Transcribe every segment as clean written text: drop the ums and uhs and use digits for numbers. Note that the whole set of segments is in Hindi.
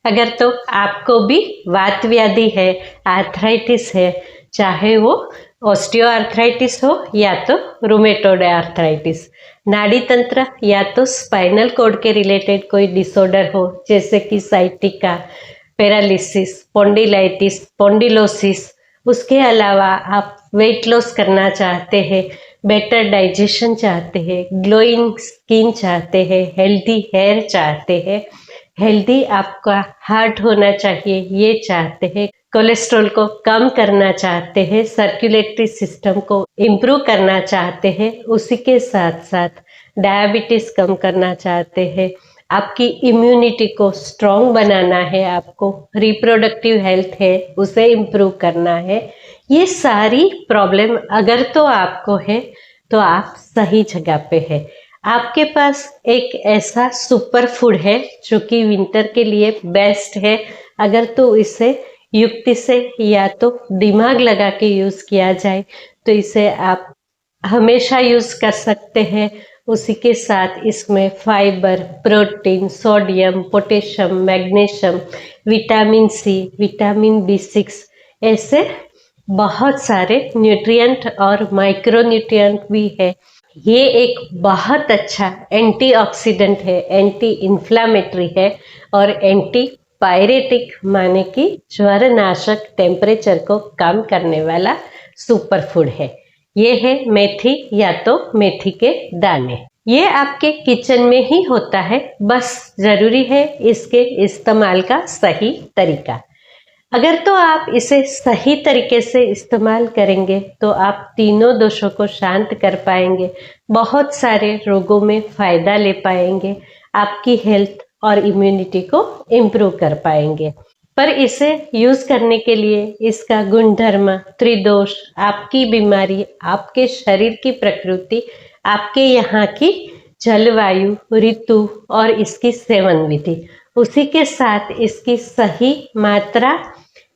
अगर तो आपको भी वात व्याधि है, आर्थराइटिस है, चाहे वो ऑस्टियो आर्थराइटिस हो या तो रूमेटोड आर्थराइटिस, नाड़ी तंत्र या तो स्पाइनल कॉर्ड के रिलेटेड कोई डिसऑर्डर हो जैसे कि साइटिका, पैरालिसिस, स्पॉन्डिलाइटिस, स्पॉन्डिलोसिस, उसके अलावा आप वेट लॉस करना चाहते हैं, बेटर डाइजेशन चाहते हैं, ग्लोइंग स्किन चाहते हैं, हेल्दी हेयर चाहते हैं, हेल्दी आपका हार्ट होना चाहिए ये चाहते हैं, कोलेस्ट्रॉल को कम करना चाहते हैं, सर्कुलेटरी सिस्टम को इम्प्रूव करना चाहते हैं, उसी के साथ साथ डायबिटीज कम करना चाहते हैं, आपकी इम्यूनिटी को स्ट्रॉन्ग बनाना है, आपको रिप्रोडक्टिव हेल्थ है उसे इम्प्रूव करना है, ये सारी प्रॉब्लम अगर तो आपको है तो आप सही जगह पे है। आपके पास एक ऐसा सुपर फूड है जो कि विंटर के लिए बेस्ट है। अगर तो इसे युक्ति से या तो दिमाग लगा के यूज़ किया जाए तो इसे आप हमेशा यूज़ कर सकते हैं। उसी के साथ इसमें fibre, protein, sodium, potassium, magnesium, vitamin C, vitamin B6 ऐसे बहुत सारे न्यूट्रिएंट और माइक्रोन्यूट्रिएंट भी है। ये एक बहुत अच्छा एंटीऑक्सीडेंट है, एंटी इन्फ्लामेटरी है और एंटी पायरेटिक माने कि ज्वरनाशक, टेम्परेचर को कम करने वाला सुपर फूड है। ये है मेथी या तो मेथी के दाने। ये आपके किचन में ही होता है, बस जरूरी है इसके इस्तेमाल का सही तरीका। अगर तो आप इसे सही तरीके से इस्तेमाल करेंगे तो आप तीनों दोषों को शांत कर पाएंगे, बहुत सारे रोगों में फ़ायदा ले पाएंगे, आपकी हेल्थ और इम्यूनिटी को इम्प्रूव कर पाएंगे। पर इसे यूज़ करने के लिए इसका गुणधर्म, त्रिदोष, आपकी बीमारी, आपके शरीर की प्रकृति, आपके यहाँ की जलवायु, ऋतु और इसकी सेवन विधि, उसी के साथ इसकी सही मात्रा,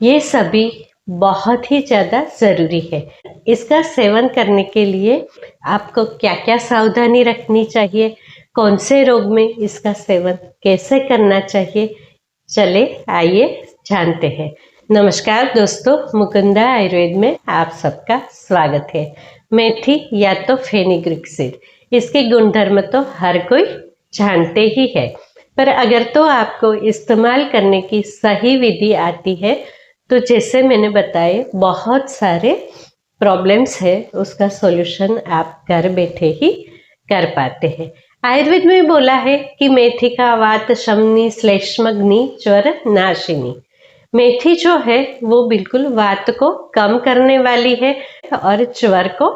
ये सभी बहुत ही ज़्यादा ज़रूरी है। इसका सेवन करने के लिए आपको क्या क्या सावधानी रखनी चाहिए, कौन से रोग में इसका सेवन कैसे करना चाहिए, चले आइए जानते हैं। नमस्कार दोस्तों, मुकुंदा आयुर्वेद में आप सबका स्वागत है। मेथी या तो फेनुग्रीक सीड, इसके गुणधर्म तो हर कोई जानते ही है, पर अगर तो आपको इस्तेमाल करने की सही विधि आती है तो जैसे मैंने बताए बहुत सारे प्रॉब्लम्स है, उसका सॉल्यूशन आप घर बैठे ही कर पाते हैं। आयुर्वेद में बोला है कि मेथी का वात शमनी श्लेष्मग्नि ज्वर नाशिनी। मेथी जो है वो बिल्कुल वात को कम करने वाली है और ज्वर को,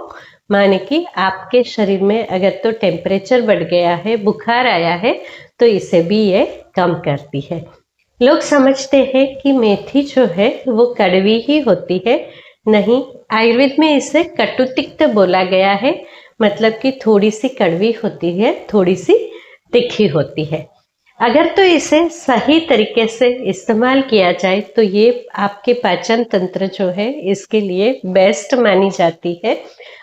माने कि आपके शरीर में अगर तो टेम्परेचर बढ़ गया है, बुखार आया है, तो इसे भी ये कम करती है। लोग समझते हैं कि मेथी जो है वो कड़वी ही होती है, नहीं, आयुर्वेद में इसे कटुतिक्त बोला गया है, मतलब कि थोड़ी सी कड़वी होती है, थोड़ी सी तीखी होती है। अगर तो इसे सही तरीके से इस्तेमाल किया जाए तो ये आपके पाचन तंत्र जो है इसके लिए बेस्ट मानी जाती है।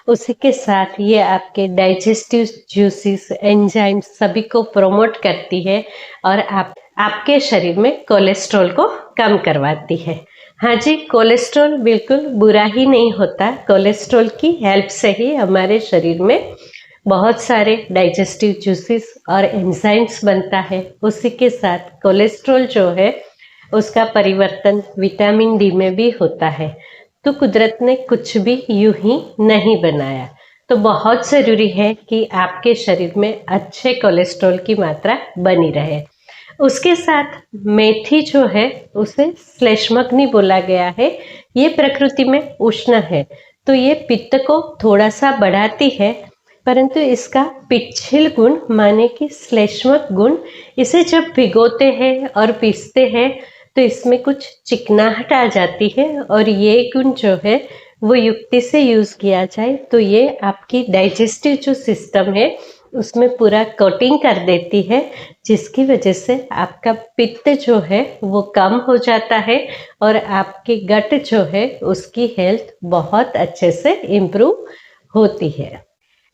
उसी के साथ ये आपके डाइजेस्टिव जूसेस, एंजाइम सभी को प्रमोट करती है और आपके शरीर में कोलेस्ट्रॉल को कम करवाती है। हाँ जी, कोलेस्ट्रॉल बिल्कुल बुरा ही नहीं होता, कोलेस्ट्रॉल की हेल्प से ही हमारे शरीर में बहुत सारे डाइजेस्टिव जूसेस और एंजाइम्स बनता है। उसी के साथ कोलेस्ट्रॉल जो है उसका परिवर्तन विटामिन डी में भी होता है। तो कुदरत ने कुछ भी यूं ही नहीं बनाया, तो बहुत ज़रूरी है कि आपके शरीर में अच्छे कोलेस्ट्रॉल की मात्रा बनी रहे। उसके साथ मेथी जो है उसे श्लेष्मग्नि बोला गया है, ये प्रकृति में उष्ण है, तो ये पित्त को थोड़ा सा बढ़ाती है, परंतु इसका पिच्छिल गुण माने कि श्लेष्मक गुण, इसे जब भिगोते हैं और पीसते हैं तो इसमें कुछ चिकनाहट आ जाती है और ये गुण जो है वो युक्ति से यूज़ किया जाए तो ये आपकी डाइजेस्टिव जो सिस्टम है उसमें पूरा कोटिंग कर देती है, जिसकी वजह से आपका पित्त जो है वो कम हो जाता है और आपके गट जो है उसकी हेल्थ बहुत अच्छे से इम्प्रूव होती है।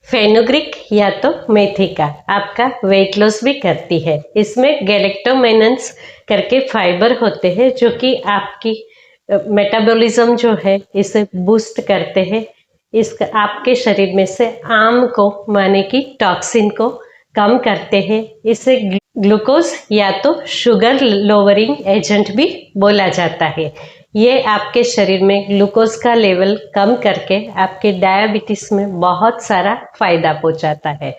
फेनुग्रीक या तो मेथी का आपका वेट लॉस भी करती है। इसमें गैलेक्टोमेनन्स करके फाइबर होते हैं जो कि आपकी मेटाबॉलिज्म जो है इसे बूस्ट करते हैं। इसका आपके शरीर में से आम को माने की टॉक्सिन को कम करते हैं। इसे ग्लूकोज या तो शुगर लोअरिंग एजेंट भी बोला जाता है। ये आपके शरीर में ग्लूकोज का लेवल कम करके आपके डायबिटीज में बहुत सारा फायदा पहुंचाता है।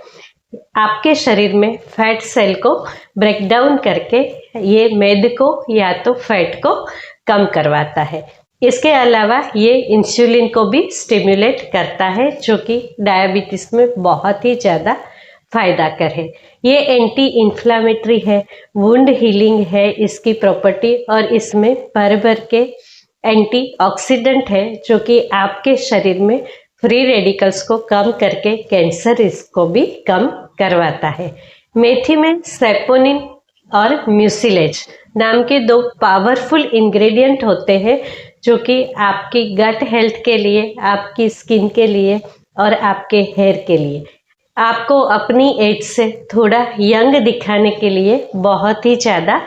आपके शरीर में फैट सेल को ब्रेक डाउन करके ये मेद को या तो फैट को कम करवाता है। इसके अलावा ये इंसुलिन को भी स्टिमुलेट करता है जो कि डायबिटीज में बहुत ही ज़्यादा फायदा कर है। ये एंटी इन्फ्लामेटरी है, वुंड हीलिंग है इसकी प्रॉपर्टी, और इसमें भर के एंटीऑक्सीडेंट है जो कि आपके शरीर में फ्री रेडिकल्स को कम करके कैंसर रिस्क को भी कम करवाता है। मेथी में सेपोनिन और म्यूसिलेज नाम के दो पावरफुल इंग्रेडिएंट होते हैं जो कि आपकी गट हेल्थ के लिए, आपकी स्किन के लिए और आपके हेयर के लिए, आपको अपनी एज से थोड़ा यंग दिखाने के लिए बहुत ही ज़्यादा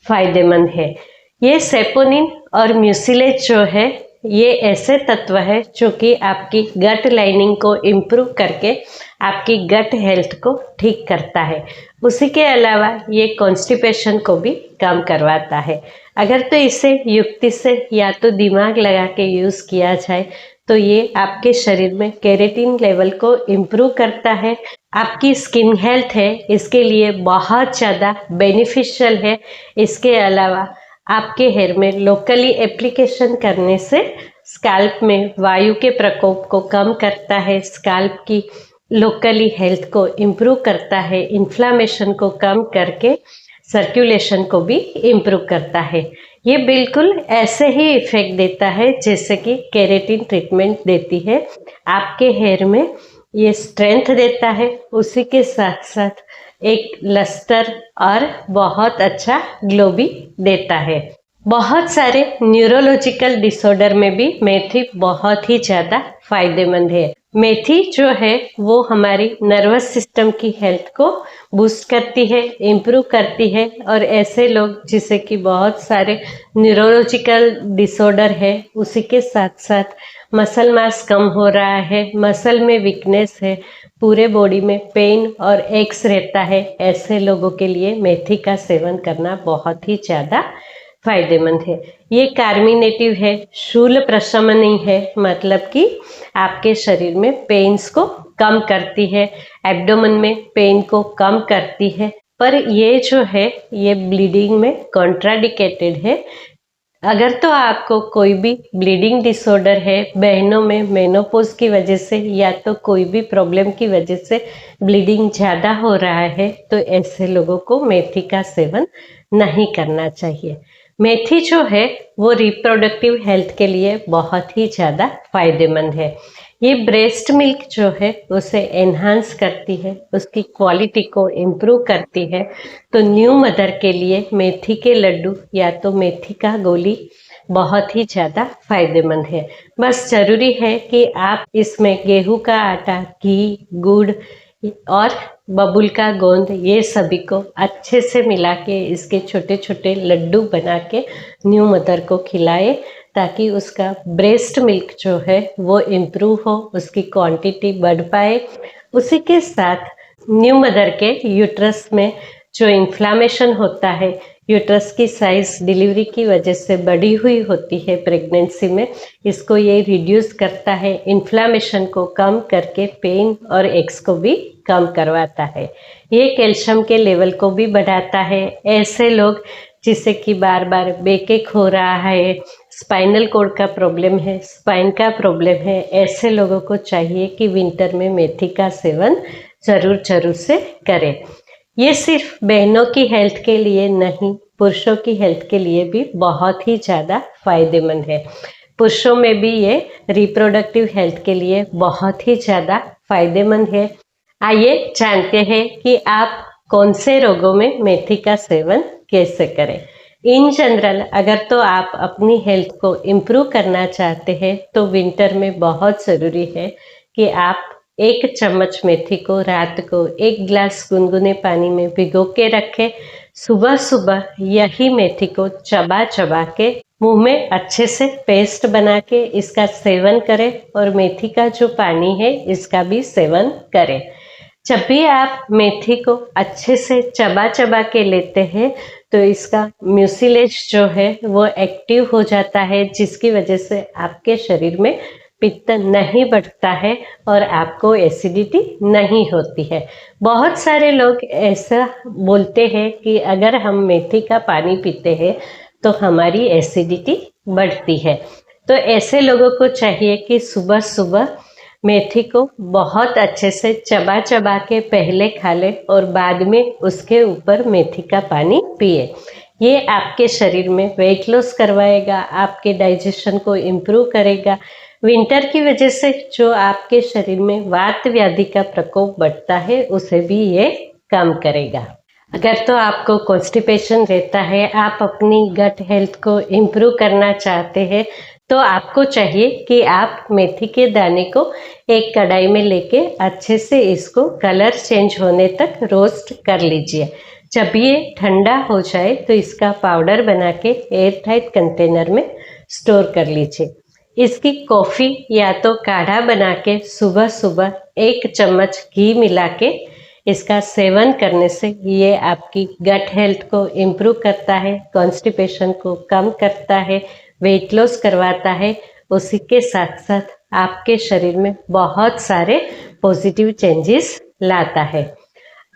फायदेमंद है। ये सेपोनिन और म्यूसिलेज जो है ये ऐसे तत्व है जो कि आपकी गट लाइनिंग को इम्प्रूव करके आपकी गट हेल्थ को ठीक करता है। उसी के अलावा ये कॉन्स्टिपेशन को भी कम करवाता है। अगर तो इसे युक्ति से या तो दिमाग लगा के यूज़ किया जाए तो ये आपके शरीर में केराटिन लेवल को इम्प्रूव करता है। आपकी स्किन हेल्थ है इसके लिए बहुत ज़्यादा बेनिफिशियल है। इसके अलावा आपके हेयर में लोकली एप्लीकेशन करने से स्कैल्प में वायु के प्रकोप को कम करता है, स्कैल्प की लोकली हेल्थ को इम्प्रूव करता है, इन्फ्लामेशन को कम करके सर्कुलेशन को भी इम्प्रूव करता है। ये बिल्कुल ऐसे ही इफेक्ट देता है जैसे कि केराटिन ट्रीटमेंट देती है। आपके हेयर में ये स्ट्रेंथ देता है, उसी के साथ साथ एक लस्टर और बहुत अच्छा ग्लो भी देता है। बहुत सारे न्यूरोलॉजिकल डिसऑर्डर में भी मेथी बहुत ही ज़्यादा फायदेमंद है। मेथी जो है वो हमारी नर्वस सिस्टम की हेल्थ को बूस्ट करती है, इम्प्रूव करती है, और ऐसे लोग जिसे कि बहुत सारे न्यूरोलॉजिकल डिसऑर्डर है, उसी के साथ साथ मसल मास कम हो रहा है, मसल में वीकनेस है, पूरे बॉडी में पेन और एक्स रहता है, ऐसे लोगों के लिए मेथी का सेवन करना बहुत ही ज़्यादा फायदेमंद है। ये कार्मिनेटिव है, शूल प्रशमनी है, मतलब कि आपके शरीर में पेन्स को कम करती है, एब्डोमेन में पेन को कम करती है। पर ये जो है ये ब्लीडिंग में कॉन्ट्राडिकेटेड है। अगर तो आपको कोई भी ब्लीडिंग डिसऑर्डर है, बहनों में मेनोपॉज की वजह से या तो कोई भी प्रॉब्लम की वजह से ब्लीडिंग ज़्यादा हो रहा है, तो ऐसे लोगों को मेथी का सेवन नहीं करना चाहिए। मेथी जो है वो रिप्रोडक्टिव हेल्थ के लिए बहुत ही ज़्यादा फायदेमंद है। ये ब्रेस्ट मिल्क जो है उसे एनहांस करती है, उसकी क्वालिटी को इम्प्रूव करती है। तो न्यू मदर के लिए मेथी के लड्डू या तो मेथी का गोली बहुत ही ज़्यादा फायदेमंद है। बस ज़रूरी है कि आप इसमें गेहूं का आटा, घी, गुड़ और बबुल का गोंद ये सभी को अच्छे से मिला के इसके छोटे छोटे लड्डू बना के न्यू मदर को खिलाए, ताकि उसका ब्रेस्ट मिल्क जो है वो इम्प्रूव हो, उसकी क्वांटिटी बढ़ पाए। उसी के साथ न्यू मदर के यूट्रस में जो इन्फ्लामेशन होता है, यूट्रस की साइज डिलीवरी की वजह से बढ़ी हुई होती है प्रेगनेंसी में, इसको ये रिड्यूस करता है, इन्फ्लामेशन को कम करके पेन और एक्स को भी कम करवाता है। ये कैल्शियम के लेवल को भी बढ़ाता है। ऐसे लोग जिसे कि बार बार बैकएक हो रहा है, स्पाइनल कॉर्ड का प्रॉब्लम है, स्पाइन का प्रॉब्लम है, ऐसे लोगों को चाहिए कि विंटर में मेथी का सेवन जरूर से करें। ये सिर्फ बहनों की हेल्थ के लिए नहीं, पुरुषों की हेल्थ के लिए भी बहुत ही ज़्यादा फायदेमंद है। पुरुषों में भी ये रिप्रोडक्टिव हेल्थ के लिए बहुत ही ज़्यादा फायदेमंद है। आइए जानते हैं कि आप कौन से रोगों में मेथी का सेवन कैसे करें। इन जनरल अगर तो आप अपनी हेल्थ को इम्प्रूव करना चाहते हैं तो विंटर में बहुत ज़रूरी है कि आप 1 चम्मच मेथी को रात को 1 गिलास गुनगुने पानी में भिगो के रखें। सुबह सुबह यही मेथी को चबा चबा के मुंह में अच्छे से पेस्ट बना के इसका सेवन करें और मेथी का जो पानी है इसका भी सेवन करें। जब भी आप मेथी को अच्छे से चबा चबा के लेते हैं तो इसका म्यूसिलेज जो है वो एक्टिव हो जाता है, जिसकी वजह से आपके शरीर में पित्त नहीं बढ़ता है और आपको एसिडिटी नहीं होती है। बहुत सारे लोग ऐसा बोलते हैं कि अगर हम मेथी का पानी पीते हैं तो हमारी एसिडिटी बढ़ती है। तो ऐसे लोगों को चाहिए कि सुबह सुबह मेथी को बहुत अच्छे से चबा चबा के पहले खा ले और बाद में उसके ऊपर मेथी का पानी पिए। ये आपके शरीर में वेट लॉस करवाएगा, आपके डाइजेशन को इम्प्रूव करेगा। विंटर की वजह से जो आपके शरीर में वात व्याधि का प्रकोप बढ़ता है उसे भी ये कम करेगा। अगर तो आपको कॉन्स्टिपेशन रहता है, आप अपनी गट हेल्थ को इम्प्रूव करना चाहते हैं, तो आपको चाहिए कि आप मेथी के दाने को एक कढ़ाई में लेके अच्छे से इसको कलर चेंज होने तक रोस्ट कर लीजिए। जब ये ठंडा हो जाए तो इसका पाउडर बना के एयर टाइट कंटेनर में स्टोर कर लीजिए। इसकी कॉफ़ी या तो काढ़ा बना के सुबह सुबह 1 चम्मच घी मिला के इसका सेवन करने से ये आपकी गट हेल्थ को इम्प्रूव करता है, कॉन्स्टिपेशन को कम करता है, वेट लॉस करवाता है। उसी के साथ साथ आपके शरीर में बहुत सारे पॉजिटिव चेंजेस लाता है।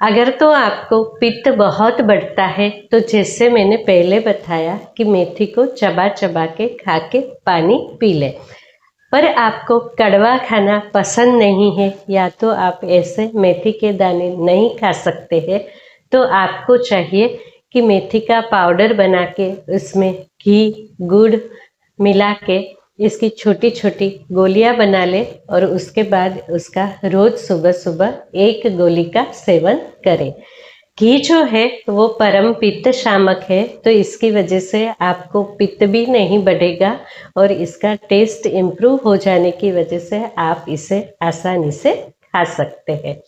अगर तो आपको पित्त बहुत बढ़ता है तो जैसे मैंने पहले बताया कि मेथी को चबा चबा के खा के पानी पी ले। पर आपको कड़वा खाना पसंद नहीं है या तो आप ऐसे मेथी के दाने नहीं खा सकते हैं, तो आपको चाहिए कि मेथी का पाउडर बना के उसमें घी गुड़ मिला के इसकी छोटी छोटी गोलियां बना ले और उसके बाद उसका रोज सुबह सुबह 1 गोली का सेवन करें। घी जो है वो परम पित्त शामक है, तो इसकी वजह से आपको पित्त भी नहीं बढ़ेगा और इसका टेस्ट इम्प्रूव हो जाने की वजह से आप इसे आसानी से खा सकते हैं।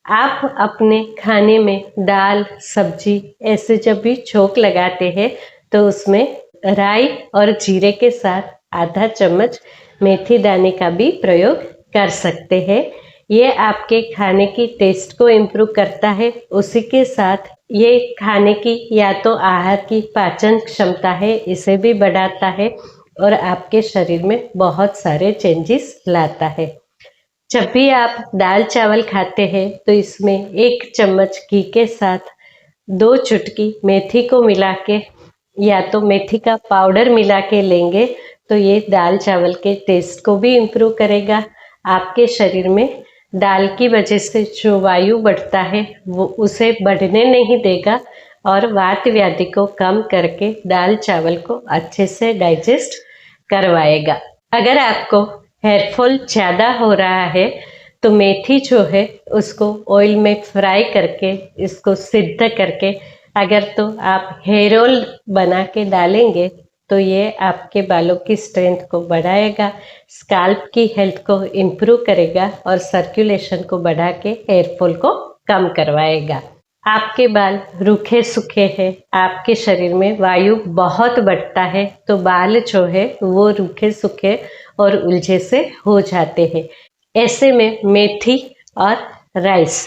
आप अपने खाने में दाल सब्जी ऐसे जब भी छोंक लगाते हैं तो उसमें राई और जीरे के साथ आधा चम्मच मेथी दाने का भी प्रयोग कर सकते हैं। ये आपके खाने की टेस्ट को इम्प्रूव करता है। उसी के साथ ये खाने की या तो आहार की पाचन क्षमता है इसे भी बढ़ाता है और आपके शरीर में बहुत सारे चेंजेस लाता है। जब भी आप दाल चावल खाते हैं तो इसमें 1 चम्मच घी के साथ 2 चुटकी मेथी को मिला के या तो मेथी का पाउडर मिला के लेंगे तो ये दाल चावल के टेस्ट को भी इम्प्रूव करेगा। आपके शरीर में दाल की वजह से जो वायु बढ़ता है वो उसे बढ़ने नहीं देगा और वात व्याधि को कम करके दाल चावल को अच्छे से डाइजेस्ट करवाएगा। अगर आपको हेयरफॉल ज़्यादा हो रहा है तो मेथी जो है उसको ऑयल में फ्राई करके इसको सिद्ध करके अगर तो आप हेयर ऑयल बना के डालेंगे तो ये आपके बालों की स्ट्रेंथ को बढ़ाएगा, स्काल्प की हेल्थ को इम्प्रूव करेगा और सर्कुलेशन को बढ़ा के हेयर फॉल को कम करवाएगा। आपके बाल रूखे सूखे हैं, आपके शरीर में वायु बहुत बढ़ता है तो बाल जो है वो रूखे सूखे और उलझे से हो जाते हैं। ऐसे में मेथी और राइस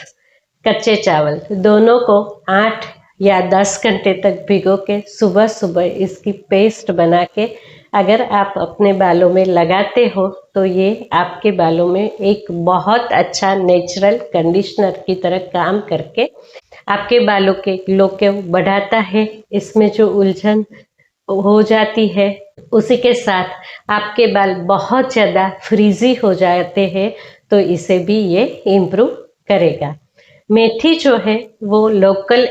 कच्चे चावल दोनों को 8 या 10 घंटे तक भिगो के सुबह सुबह इसकी पेस्ट बना के अगर आप अपने बालों में लगाते हो तो ये आपके बालों में एक बहुत अच्छा नेचुरल कंडीशनर की तरह काम करके आपके बालों के ग्लो को बढ़ाता है। इसमें जो उलझन हो जाती है उसी के साथ आपके बाल बहुत ज़्यादा फ्रीजी हो जाते हैं तो इसे भी ये इम्प्रूव करेगा। मेथी जो है वो लोकल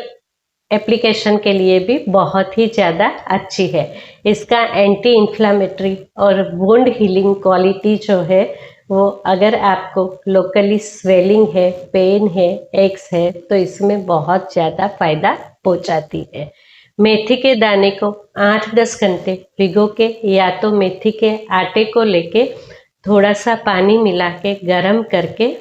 एप्लीकेशन के लिए भी बहुत ही ज़्यादा अच्छी है। इसका एंटी इन्फ्लामेटरी और वुंड हीलिंग क्वालिटी जो है वो अगर आपको लोकली स्वेलिंग है, पेन है, एक्स है तो इसमें बहुत ज़्यादा फ़ायदा पहुंचाती है। मेथी के दाने को 8-10 घंटे भिगो के या तो मेथी के आटे को लेके थोड़ा सा पानी मिला के गरम करके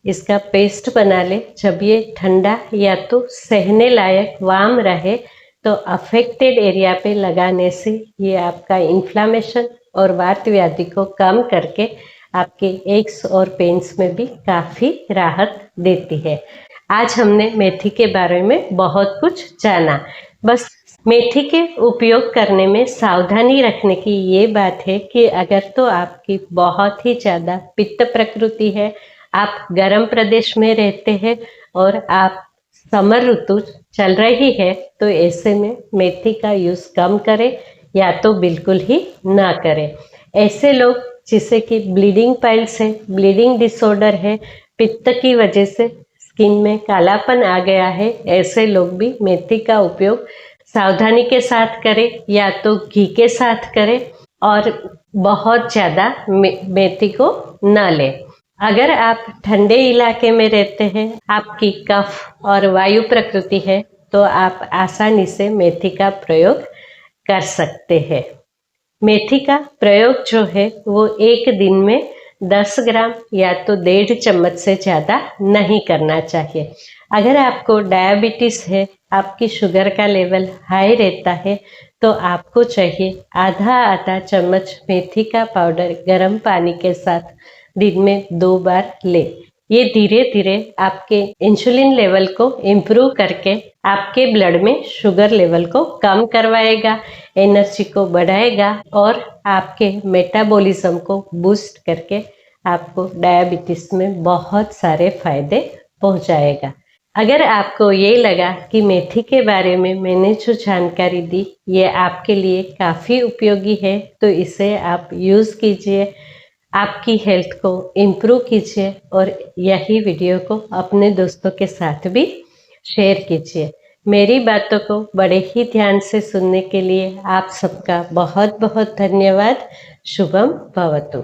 इसका पेस्ट बना ले। जब ये ठंडा या तो सहने लायक वार्म रहे तो अफेक्टेड एरिया पे लगाने से ये आपका इन्फ्लामेशन और वात व्याधि को कम करके आपके एक्स और पेन्स में भी काफ़ी राहत देती है। आज हमने मेथी के बारे में बहुत कुछ जाना। बस मेथी के उपयोग करने में सावधानी रखने की ये बात है कि अगर तो आपकी बहुत ही ज़्यादा पित्त प्रकृति है, आप गर्म प्रदेश में रहते हैं और आप समर ऋतु चल रही है, तो ऐसे में मेथी का यूज़ कम करें या तो बिल्कुल ही ना करें। ऐसे लोग जिसे कि ब्लीडिंग पाइल्स है, ब्लीडिंग डिसऑर्डर है, पित्त की वजह से स्किन में कालापन आ गया है, ऐसे लोग भी मेथी का उपयोग सावधानी के साथ करें या तो घी के साथ करें और बहुत ज़्यादा मेथी को न लें। अगर आप ठंडे इलाके में रहते हैं, आपकी कफ और वायु प्रकृति है, तो आप आसानी से मेथी का प्रयोग कर सकते हैं। मेथी का प्रयोग जो है वो एक दिन में 10 ग्राम या तो 1.5 चम्मच से ज़्यादा नहीं करना चाहिए। अगर आपको डायबिटीज़ है, आपकी शुगर का लेवल हाई रहता है, तो आपको चाहिए आधा चम्मच मेथी का पाउडर गर्म पानी के साथ दिन में 2 बार ले। ये धीरे धीरे आपके इंसुलिन लेवल को इम्प्रूव करके आपके ब्लड में शुगर लेवल को कम करवाएगा, एनर्जी को बढ़ाएगा और आपके मेटाबॉलिज्म को बूस्ट करके आपको डायबिटीज़ में बहुत सारे फायदे पहुंचाएगा। अगर आपको ये लगा कि मेथी के बारे में मैंने जो जानकारी दी ये आपके लिए काफ़ी उपयोगी है, तो इसे आप यूज़ कीजिए, आपकी हेल्थ को इम्प्रूव कीजिए और यही वीडियो को अपने दोस्तों के साथ भी शेयर कीजिए। मेरी बातों को बड़े ही ध्यान से सुनने के लिए आप सबका बहुत बहुत धन्यवाद। शुभम भवतु।